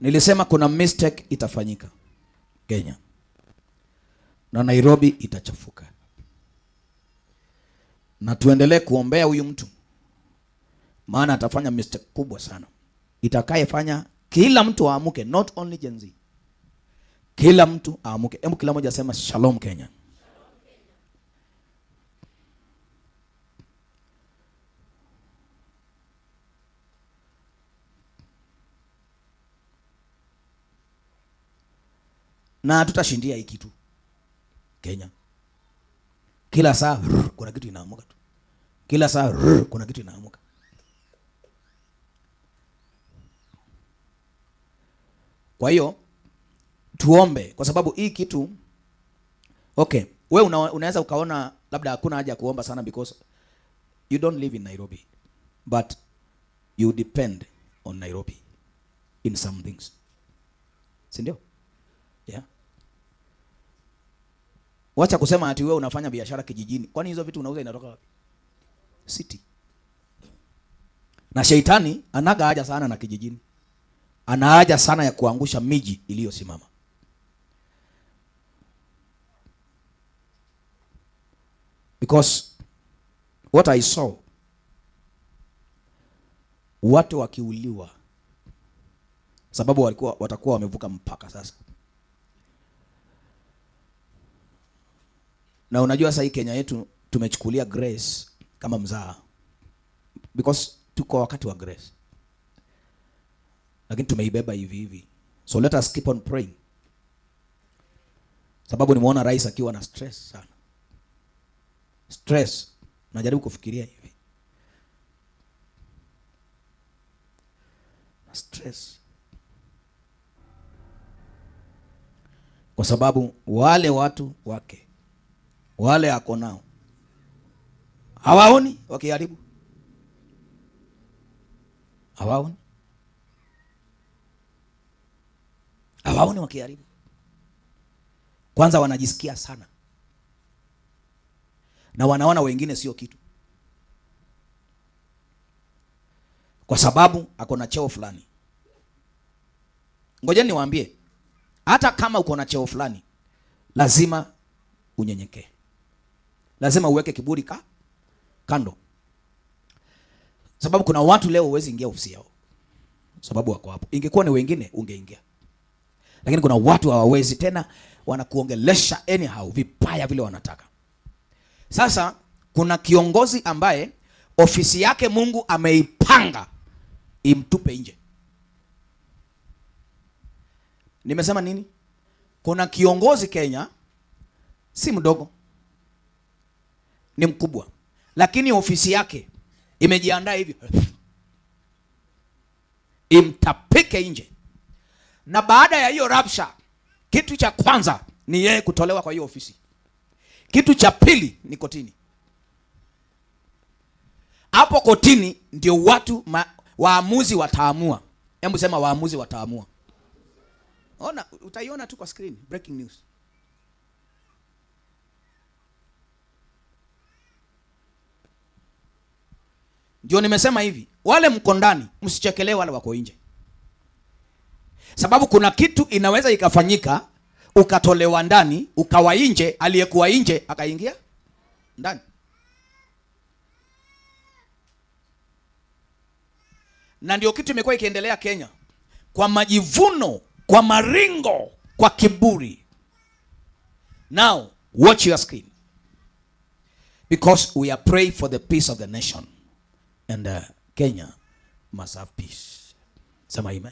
Nilisema kuna mistake itafanyika Kenya na Nairobi itachafuka, na tuendelee kuombea huyu mtu, maana atafanya mistake kubwa sana itakayefanya kila mtu aamuke, not only Gen Z. Kila mtu aamuke. Hebu kila mmoja asema shalom Kenya. Na tutashindia hii kitu Kenya. Kila saa kuna kitu inaamuka tu. Kila saa kuna kitu inaamuka. Kwa hiyo tuombe, kwa sababu hii kitu okay, wewe unaweza ukaona labda hakuna haja kuomba sana because you don't live in Nairobi, but you depend on Nairobi in some things. Si ndio? Yeah. Wacha kusema ati wewe unafanya biashara kijijini. Kwani hizo vitu unauza inatoka wapi? City. Na Sheitani anaga haja sana na kijijini. Ana haja sana ya kuangusha miji iliyosimama. Because what I saw, watu wakiuliwa sababu watakuwa wamevuka mpaka sasa. Na unajua sasa hii Kenya yetu tumechukulia grace kama mzaa, because tuko wakati wa grace, lakini tumeibeba hivi hivi. So let us keep on praying, sababu nimeona rais akiwa na stress sana. Stress, najaribu kufikiria hivi, stress, kwa sababu wale watu wake wale ako nao hawaoni wakiharibu, hawaoni wakiharibu. Kwanza wanajisikia sana na wanaona wengine sio kitu, kwa sababu ako na cheo fulani. Ngoja niwaambie, hata kama uko na cheo fulani lazima unyenyekee, lazima uweke kiburi kando, sababu kuna watu leo huwezi ingia ofisi yao sababu wako hapo. Ingekuwa ni wengine ungeingia, lakini kuna watu hawawezi tena, wanakuongelesha anyhow vipaya vile wanataka. Sasa kuna kiongozi ambaye ofisi yake Mungu ameipanga imtupe nje. Nimesema nini? Kuna kiongozi Kenya si mdogo, ni mkubwa, lakini ofisi yake imejiandaa hivi imtapike nje. Na baada ya hiyo rapsha, kitu cha kwanza ni yeye kutolewa kwa hiyo ofisi. Kitu cha pili ni kotini. Hapo kotini ndio watu waamuzi wataamua. Hebu sema waamuzi wataamua. Ona, utaiona tu kwa screen, breaking news. Ndio nimesema hivi, wale mko ndani msichekelee wale wako nje, sababu kuna kitu inaweza ikafanyika ukatolewa ndani ukawa nje, aliyekuwa nje akaingia ndani. Na ndio kitu imekuwa ikiendelea Kenya, kwa majivuno, kwa maringo, kwa kiburi. Now watch your screen, because we are praying for the peace of the nation, and Kenya must have peace. Sema amen.